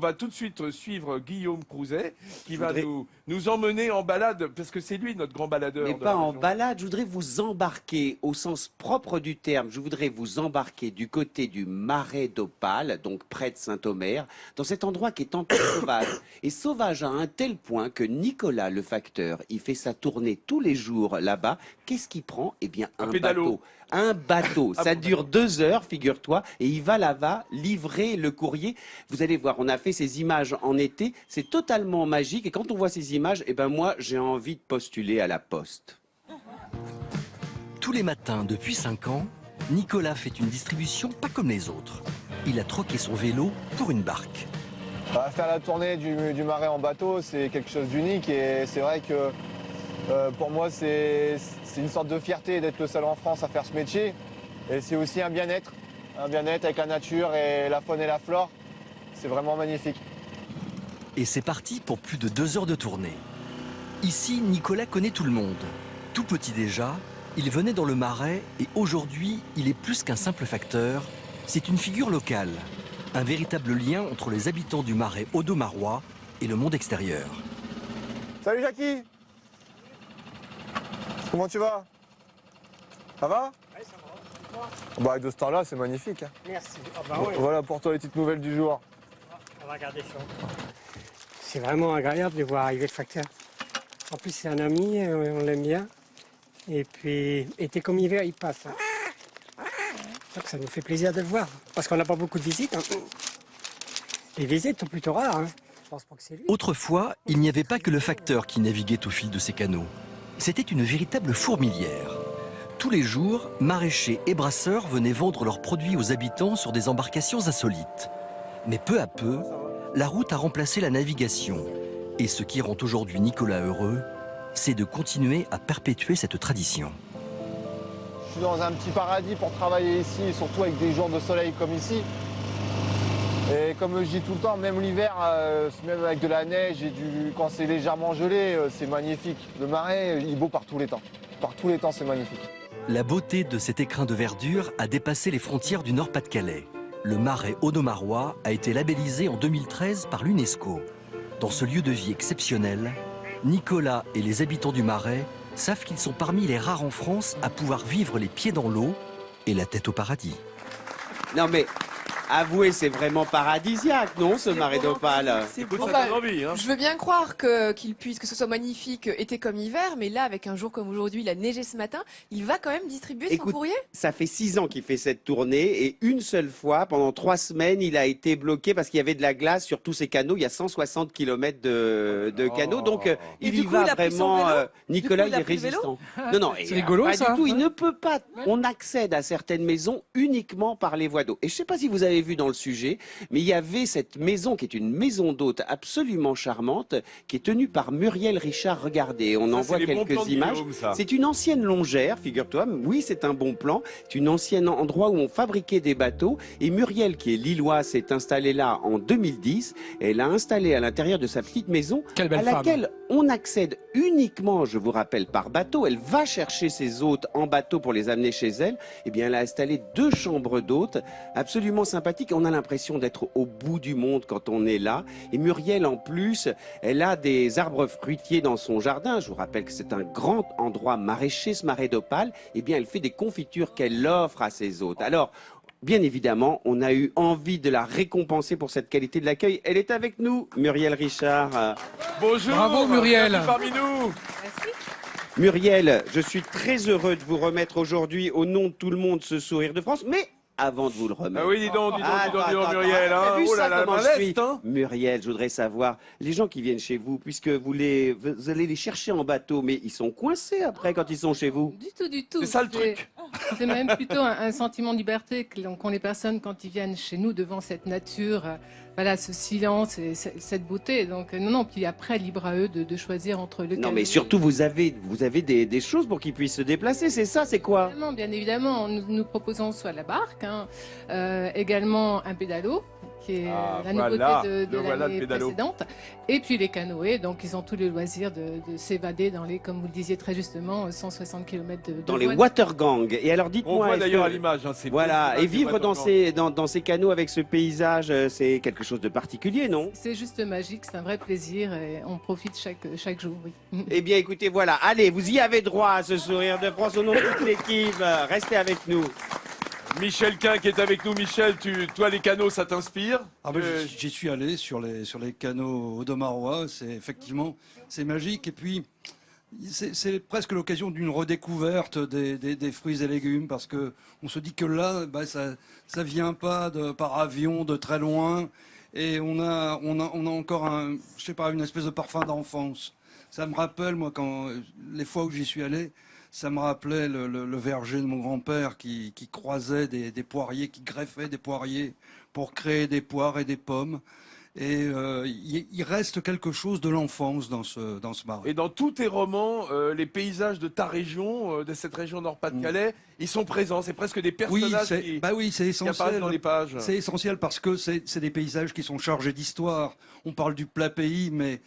va tout de suite suivre Guillaume Crouzet, qui va nous emmener en balade, parce que c'est lui notre grand baladeur. Mais de pas la en région. balade, je voudrais vous embarquer au sens propre du terme. Je voudrais vous embarquer du côté du Marais d'Opale, donc près de Saint-Omer, dans cet endroit qui est encore sauvage. Et sauvage à un tel point que Nicolas, le facteur, il fait sa tournée tous les jours là-bas. Qu'est-ce qu'il prend? Eh bien, un bateau. Un bateau. Ça dure 2 heures, figure-toi, et il va là-bas livrer le courrier. Vous allez voir, on a fait ces images en été. C'est totalement magique. Et quand on voit ces images, eh ben moi, j'ai envie de postuler à la Poste. Tous les matins depuis 5 ans, Nicolas fait une distribution pas comme les autres. Il a troqué son vélo pour une barque. Faire la tournée du Marais en bateau, c'est quelque chose d'unique et c'est vrai que pour moi, c'est une sorte de fierté d'être le seul en France à faire ce métier. Et c'est aussi un bien-être avec la nature et la faune et la flore. C'est vraiment magnifique. Et c'est parti pour plus de 2 heures de tournée. Ici, Nicolas connaît tout le monde. Tout petit déjà, il venait dans le Marais et aujourd'hui, il est plus qu'un simple facteur. C'est une figure locale, un véritable lien entre les habitants du Marais audomarois et le monde extérieur. Salut Jackie! Comment tu vas? Ça va? Oui, ça va. Bah, avec de ce temps-là, c'est magnifique. Hein. Merci. Ah bah oui. Voilà pour toi les petites nouvelles du jour. On va regarder ça. C'est vraiment agréable de voir arriver le facteur. En plus, c'est un ami, on l'aime bien. Et puis, été comme hiver, il passe. Donc ça nous fait plaisir de le voir. Parce qu'on n'a pas beaucoup de visites. Hein. Les visites sont plutôt rares. Hein. Je pense pas que c'est lui. Autrefois, il n'y avait pas que le facteur qui naviguait au fil de ces canaux. C'était une véritable fourmilière. Tous les jours, maraîchers et brasseurs venaient vendre leurs produits aux habitants sur des embarcations insolites. Mais peu à peu, la route a remplacé la navigation. Et ce qui rend aujourd'hui Nicolas heureux, c'est de continuer à perpétuer cette tradition. Je suis dans un petit paradis pour travailler ici, surtout avec des jours de soleil comme ici. Et comme je dis tout le temps, même l'hiver, même avec de la neige et quand c'est légèrement gelé, c'est magnifique. Le Marais, il est beau par tous les temps. Par tous les temps, c'est magnifique. La beauté de cet écrin de verdure a dépassé les frontières du Nord-Pas-de-Calais. Le Marais audomarois a été labellisé en 2013 par l'UNESCO. Dans ce lieu de vie exceptionnel, Nicolas et les habitants du Marais savent qu'ils sont parmi les rares en France à pouvoir vivre les pieds dans l'eau et la tête au paradis. Non mais, avouez, c'est vraiment paradisiaque, non, ce Marais d'Opale? Écoute, ça Enfin, donne envie, hein. Je veux bien croire qu'il puisse, que ce soit magnifique été comme hiver, mais là, avec un jour comme aujourd'hui, il a neigé ce matin, il va quand même distribuer son Écoute, courrier? ça fait 6 ans qu'il fait cette tournée et une seule fois, pendant 3 semaines, il a été bloqué parce qu'il y avait de la glace sur tous ces canaux. Il y a 160 km de canaux, donc Et il du y coup, va il a pris son vraiment. vélo Nicolas, Du coup, il il a est pris le vélo résistant. Non, C'est rigolo, pas ça. du tout. Il ne peut pas. On accède à certaines maisons uniquement par les voies d'eau. Et je ne sais pas si vous avez vu dans le sujet, mais il y avait cette maison qui est une maison d'hôte absolument charmante, qui est tenue par Muriel Richard. Regardez, on en voit c'est les bons plans quelques de images. Guillaume, ça. C'est une ancienne longère, figure-toi. Oui, c'est un bon plan. C'est une ancienne endroit où on fabriquait des bateaux. Et Muriel, qui est lilloise, s'est installée là en 2010. Elle a installé à l'intérieur de sa petite maison, Quelle belle à laquelle on accède uniquement, je vous rappelle, par bateau. Elle va chercher ses hôtes en bateau pour les amener chez elle. Eh bien, elle a installé 2 chambres d'hôtes absolument sympathiques. On a l'impression d'être au bout du monde quand on est là. Et Muriel, en plus, elle a des arbres fruitiers dans son jardin. Je vous rappelle que c'est un grand endroit maraîcher, ce Marais d'Opale. Eh bien, elle fait des confitures qu'elle offre à ses hôtes. Alors, bien évidemment, on a eu envie de la récompenser pour cette qualité de l'accueil. Elle est avec nous, Muriel Richard. Bonjour. Bravo, Muriel. bienvenue parmi nous. Muriel, je suis très heureux de vous remettre aujourd'hui, au nom de tout le monde, ce sourire de France. Mais avant de vous le remettre... Ah oui, dis donc, Attends, Muriel. t'as Hein. vu Oh là ça, là, comment je modeste, suis hein. Muriel, je voudrais savoir, les gens qui viennent chez vous, puisque vous allez les chercher en bateau, mais ils sont coincés après quand ils sont chez vous. Du tout, du tout. C'est ça le truc. C'est même plutôt un sentiment de liberté qu'ont les personnes quand ils viennent chez nous devant cette nature, voilà, ce silence et cette beauté. Donc non, puis après, libre à eux de choisir entre le Non, mais surtout, vous avez des choses pour qu'ils puissent se déplacer, c'est ça, c'est quoi? Bien évidemment, nous proposons soit la barque, également un pédalo qui est Ah, la voilà, nouveauté de le voilà, le l'année pédalo. précédente. Et puis les canoës, donc ils ont tous les loisirs de s'évader dans les, comme vous le disiez très justement, 160 km de Dans les voies. watergangs. Et alors On dites-moi, voit est-ce d'ailleurs que- à l'image. Hein, c'est voilà, beau, et vivre dans Watergang. dans ces canaux avec ce paysage, c'est quelque chose de particulier, non? C'est juste magique, c'est un vrai plaisir et on profite chaque jour. Oui. Eh bien, écoutez, voilà. Allez, vous y avez droit à ce sourire de France au nom de toute l'équipe. Restez avec nous. Michel Quin qui est avec nous. Michel, toi les canaux, ça t'inspire? Ah ben, j'y suis allé sur les canaux audomarois, c'est magique et puis c'est presque l'occasion d'une redécouverte des fruits et légumes parce que on se dit que là ça vient pas par avion de très loin et on a encore une espèce de parfum d'enfance. Ça me rappelle moi quand les fois où j'y suis allé, ça me rappelait le verger de mon grand-père qui croisait des poiriers, qui greffait des poiriers pour créer des poires et des pommes. Et il reste quelque chose de l'enfance dans ce marais. Et dans tous tes romans, les paysages de ta région, de cette région Nord-Pas-de-Calais, ils sont présents. C'est presque des personnages c'est qui essentiel. apparaissent dans les pages. C'est essentiel parce que c'est des paysages qui sont chargés d'histoire. On parle du plat pays, mais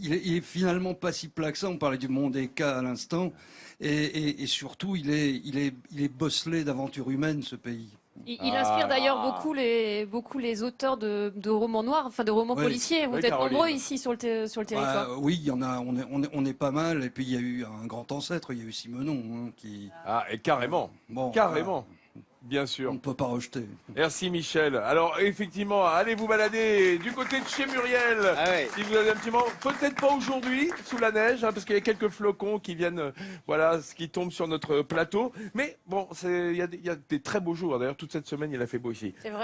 il est finalement pas si plat que ça. On parlait du Mont des Cas à l'instant. Et surtout, il est bosselé d'aventures humaines, ce pays. Il inspire d'ailleurs beaucoup les auteurs de romans noirs, enfin de romans Oui. policiers. Vous Oui, êtes Caroline. nombreux ici sur le territoire. Oui, il y en a. On est pas mal. Et puis il y a eu un grand ancêtre. Il y a eu Simenon qui. Ah, et carrément. Bon, Carrément. Bien on sûr. ne peut pas rejeter. Merci Michel. Alors effectivement, allez vous balader du côté de chez Muriel. Ah ouais. Si vous avez un petit moment, peut-être pas aujourd'hui sous la neige, hein, parce qu'il y a quelques flocons qui viennent, voilà, ce qui tombe sur notre plateau. Mais bon, il y a des très beaux jours. D'ailleurs, toute cette semaine, il a fait beau ici. C'est vrai.